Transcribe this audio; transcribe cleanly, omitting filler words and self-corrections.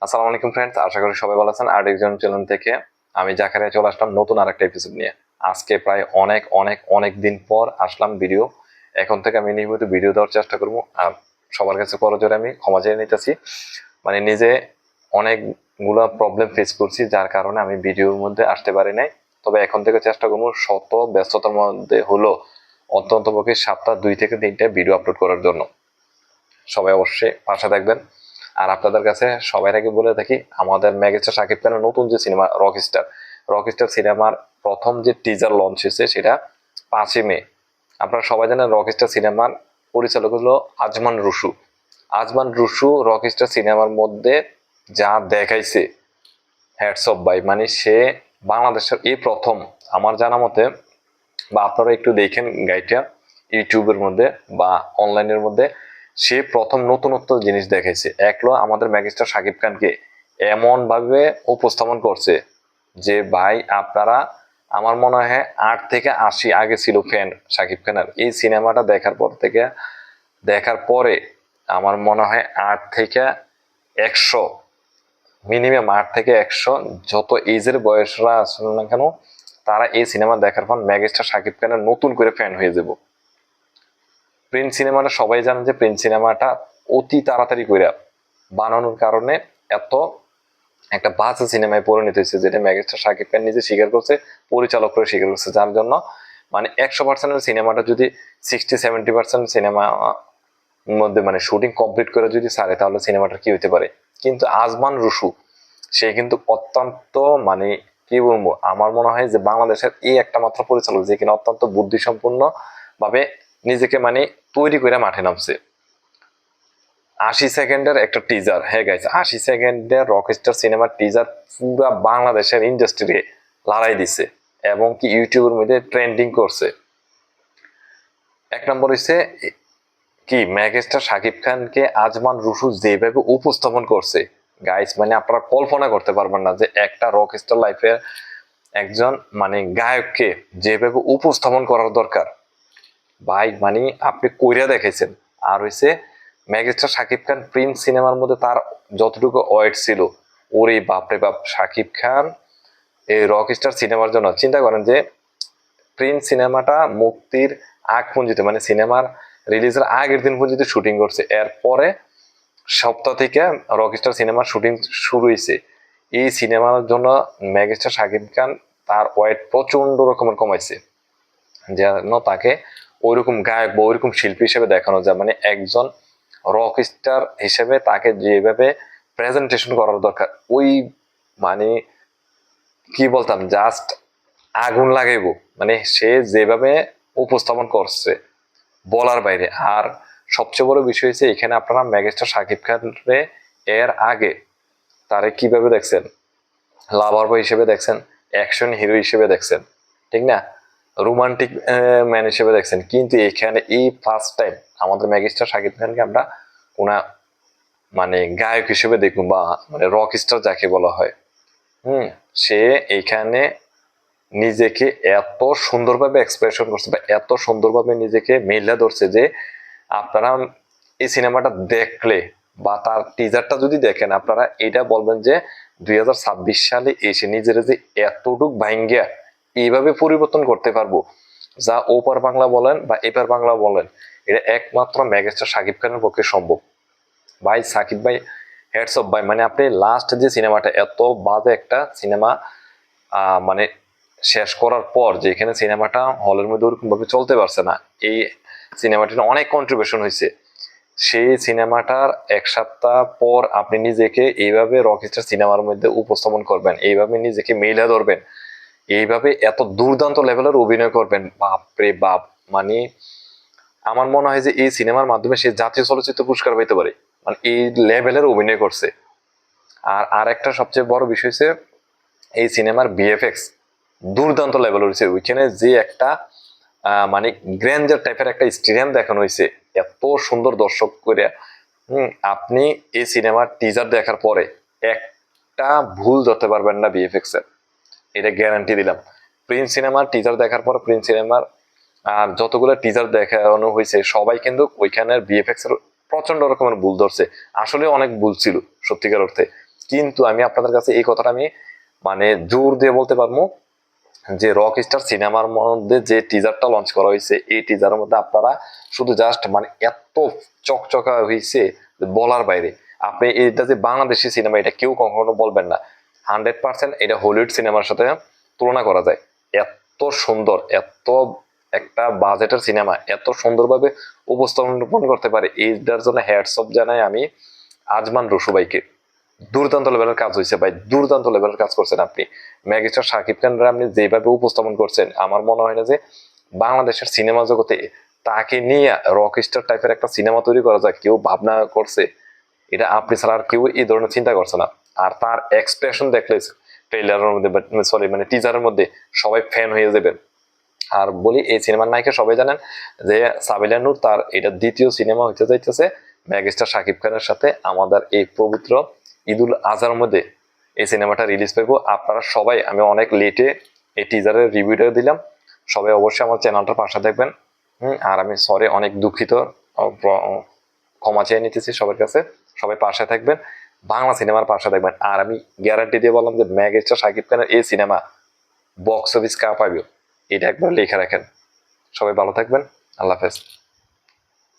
আসসালামু আলাইকুম ফ্রেন্ডস, আশা করি সবাই ভালো আছেন। আর একজন চ্যানেল থেকে আমি জাকারিয়া চলে আসলাম নতুন আরেকটা এপিসোড নিয়ে। আজকে প্রায় অনেক অনেক অনেক দিন পর আসলাম ভিডিও। এখন থেকে আমি নিয়মিত ভিডিও দেওয়ার চেষ্টা করবো। আর সবার কাছে করজোরে আমি ক্ষমা চেয়ে নিতেছি। মানে নিজে অনেকগুলা প্রবলেম ফেস করছি, যার কারণে আমি ভিডিওর মধ্যে আসতে পারি নাই। তবে এখন থেকে চেষ্টা করবো শত ব্যস্ততার মধ্যে হলো অন্ততপক্ষে সপ্তাহ 2 থেকে 3টা ভিডিও আপলোড করার জন্য। সবাই অবশ্যই পাশে থাকবেন। আর আপনাদের কাছে সবার আগে বলে থাকি, আমাদের মেগাস্টার শাকিব খানের নতুন যে সিনেমা রকস্টার সিনেমার প্রথম যে টিজার লঞ্চ হয়েছে সেটা 5ই মে। আপনারা সবাই জানেন রকস্টার সিনেমার পরিচালক হলো আজমান রুশু রকস্টার সিনেমার মধ্যে যা দেখাইছে, হ্যাটস অফ ভাই। মানে সে বাংলাদেশের এই প্রথম, আমার জানা মতে, বা আপনারা একটু দেখেন গাইডটা ইউটিউবের মধ্যে বা অনলাইনের মধ্যে, সে প্রথম নতুনত্ব জিনিস দেখাইছে। একলো আমাদের মেগাস্টার শাকিব খানকে এমন ভাবে উপস্থাপন করছে যে ভাই আপনারা, আমার মনে হয় 8 থেকে 80 আগে ছিল ফ্যান শাকিব খানের। এই সিনেমাটা দেখার পরে আমার মনে হয় 8 থেকে 100, মিনিমাম 8 থেকে 100 যত এজের বয়সরা আসলে না কেন, তারা এই সিনেমা দেখার পর মেগাস্টার শাকিব খানের নতুন করে ফ্যান হয়ে যাব। প্রিন্স সিনেমাটা সবাই জানেন যে প্রিন্স সিনেমাটা অতি তাড়াতাড়ি করে বানানোর কারণে এত একটা বাজে সিনেমায় পরিণত হয়েছে, যেটা মেগাস্টার শাকিব খান নিজে স্বীকার করছে, পরিচালক করে স্বীকার করছে। যার জন্য মানে 100%-এর সিনেমাটা যদি 60-70% সিনেমা মধ্যে মানে শুটিং কমপ্লিট করে যদি ছাড়ে, তাহলে সিনেমাটা কি হইতে পারে। কিন্তু আজমান রুশু, সে কিন্তু অত্যন্ত মানে কি বলবো, আমার মনে হয় যে বাংলাদেশের এই একটা মাত্র পরিচালক যে কিনা অত্যন্ত বুদ্ধিসম্পন্ন ভাবে নিজেকে মানে তৈরি করে মাঠে নামছে। 80 সেকেন্ডের একটা টিজার, হ্যাঁ গাইস, 80 সেকেন্ডের রকস্টার সিনেমার টিজার পুরা বাংলাদেশের ইন্ডাস্ট্রি লড়াই দিছে এবং কি ইউটিউবের মধ্যে ট্রেন্ডিং করছে। এক নম্বর হচ্ছে কি, মেগাস্টার শাকিব খানকে আজমান রুশু যেভাবে উপস্থাপন করছে গাইস, মানে আপনারা কল্পনা করতে পারবেন না যে একটা রকস্টার লাইফের একজন মানে গায়ককে যেভাবে উপস্থাপন করার দরকার ভাই, মানে আপনি কইরা দেখাইছেন। আর হইছে মেগাস্টার শাকিব খান প্রিন্স সিনেমার মধ্যে তার যতটুকু ওয়েট ছিল, ওরে বাপরে বাপ। শাকিব খান এই রকস্টার সিনেমার জন্য চিন্তা করেন যে প্রিন্স সিনেমাটা মুক্তির আগ পর্যন্ত, মানে সিনেমার রিলিজের আগের দিন পর্যন্ত শুটিং করছে। এরপরে সপ্তাহ থেকে রকস্টার সিনেমার শুটিং শুরু হয়েছে। এই সিনেমার জন্য মেগাস্টার শাকিব খান তার ওয়েট প্রচন্ড রকমের কমাইছে, যেন তাকে ওইরকম গায়ক বা ওইরকম শিল্পী হিসেবে দেখানো যায়। মানে একজন রক স্টার হিসেবে তাকে যেভাবে প্রেজেন্টেশন করার দরকার, ওই মানে কি বলতাম, জাস্ট আগুন লাগাইবো। মানে সে যেভাবে উপস্থাপন করছে বলার বাইরে। আর সবচেয়ে বড় বিষয় হচ্ছে এখানে আপনারা মেগাস্টার শাকিব খানরে এর আগে তারে কিভাবে দেখছেন, লাভার বয় হিসেবে দেখছেন, অ্যাকশন হিরো হিসেবে দেখছেন, ঠিক না, রোমান্টিক ম্যান হিসেবে দেখছেন। কিন্তু এখানে এই ফার্স্ট টাইম আমাদের মেগাস্টার শাকিব খানকে আমরা কোনা মানে গায়ক হিসেবে দেখুন, বা মানে রক স্টার যাকে বলা হয়। সে এইখানে নিজেকে এত সুন্দরভাবে এক্সপ্রেশন করছে বা এত সুন্দরভাবে নিজেকে মেলে ধরছে যে আপনারা এই সিনেমাটা দেখলে বা তার টিজারটা যদি দেখেন, আপনারা এটা বলবেন যে 2026 সালে এসে নিজের যে এতটুক ভাঙ্গিয়া এইভাবে পরিবর্তন করতে পারবো, যা ওপার বাংলা বলেন বা এপার বাংলা বলেন, এটা একমাত্র মেগাস্টার শাকিব খানের পক্ষে সম্ভব। ভাই সাকিব ভাই, হেডস অফ ভাই। মানে আপনি লাস্ট যে সিনেমাটা, এত বাজে একটা সিনেমা মানে শেষ করার পর, যেখানে সিনেমাটা হলের মধ্যে ওরকম ভাবে চলতে পারছে না, এই সিনেমাটির অনেক কন্ট্রিবিউশন হয়েছে। সেই সিনেমাটার 1 সপ্তাহ পর আপনি নিজেকে এইভাবে রকস্টার সিনেমার মধ্যে উপস্থাপন করবেন, এইভাবে নিজেকে মেলে ধরবেন, এইভাবে এত দুর্দান্ত লেভেলের অভিনয় করবেন, বাপরে বাপ। মানে আমার মনে হয় যে এই সিনেমার মাধ্যমে সে জাতীয় চলচ্চিত্র পুরস্কার পেতে পারে, মানে এই লেভেলের অভিনয় করছে। আর একটা সবচেয়ে বড় বিষয় হচ্ছে এই সিনেমার বিএফএক্স দুর্দান্ত লেভেল হয়েছে। ওইখানে যে একটা মানে গ্র্যান্ডার টাইপের একটা স্টেডিয়াম দেখানো হয়েছে এত সুন্দর দর্শক করে। আপনি এই সিনেমার টিজার দেখার পরে একটা ভুল ধরতে পারবেন না বিএফএক্স এর, এটা গ্যারান্টি দিলাম। প্রিন্স সিনেমার টিজার দেখার পর প্রিন্স সিনেমার আর যতগুলো টিজার দেখানো হয়েছে, সবাই কিন্তু ওইখানের বিএফএক্স এর প্রচন্ড রকমের ভুল ধরছে। আসলে অনেক ভুল ছিল সত্যিকার অর্থে। কিন্তু আমি আপনাদের কাছে এই কথাটা আমি মানে জোর দিয়ে বলতে পারবো যে রকস্টার সিনেমার মধ্যে যে টিজারটা লঞ্চ করা হয়েছে, এই টিজারের মধ্যে আপনারা শুধু জাস্ট মানে এত চকচকা হয়েছে বলার বাইরে। আপনি এটা যে বাংলাদেশি সিনেমা এটা কেউ কখনো বলবেন না। 100% এটা হলিউড সিনেমার সাথে তুলনা করা যায়। এত সুন্দর, এত একটা বাজেটের সিনেমা এত সুন্দরভাবে উপস্থাপন করতে পারে, এইটার জন্য হ্যাটস অফ জানাই আমি আজমান রসু ভাইকে। দুর্দান্ত লেভেলের কাজ হয়েছে ভাই, দুর্দান্ত লেভেলের কাজ করছেন আপনি। মেগাস্টার শাকিব খানরা আপনি যেভাবে উপস্থাপন করছেন, আমার মনে হয় না যে বাংলাদেশের সিনেমা জগতে তাকে নিয়ে রকস্টার টাইপের একটা সিনেমা তৈরি করা যায় কেউ ভাবনা করছে। এটা আপনি ছাড়া আর কেউ এই ধরনের চিন্তা করছে না। আর তার এক্সপ্রেশন দেখলে ট্রেলারের মধ্যে, সরি মানে টিজারের মধ্যে সবাই ফ্যান হয়ে যাবেন। আর বলি এই সিনেমার নায়িকা সবাই জানেন যে সাবিলা নূর, তার এটা দ্বিতীয় সিনেমা হইতে যাইতেছে মেগাস্টার শাকিব খানের সাথে। আমাদের এই পবিত্র ঈদুল আজহার মধ্যে এই সিনেমাটা রিলিজ পাইবো। আপনারা সবাই, আমি অনেক লেটে এই টিজারের রিভিউটা দিলাম, সবাই অবশ্যই আমার চ্যানেলটার পাশে দেখবেন। আর আমি সরি, অনেক দুঃখিত, ক্ষমা চেয়ে নিতেছি সবার কাছে। সবাই পাশে থাকবেন, বাংলা সিনেমার পাশে থাকবেন। আর আমি গ্যারান্টি দিয়ে বললাম যে মেগাস্টার শাকিব খানের এই সিনেমা বক্স অফিস কাঁপাবে, এটা একবার লিখে রাখেন। সবাই ভালো থাকবেন, আল্লাহ হাফেজ।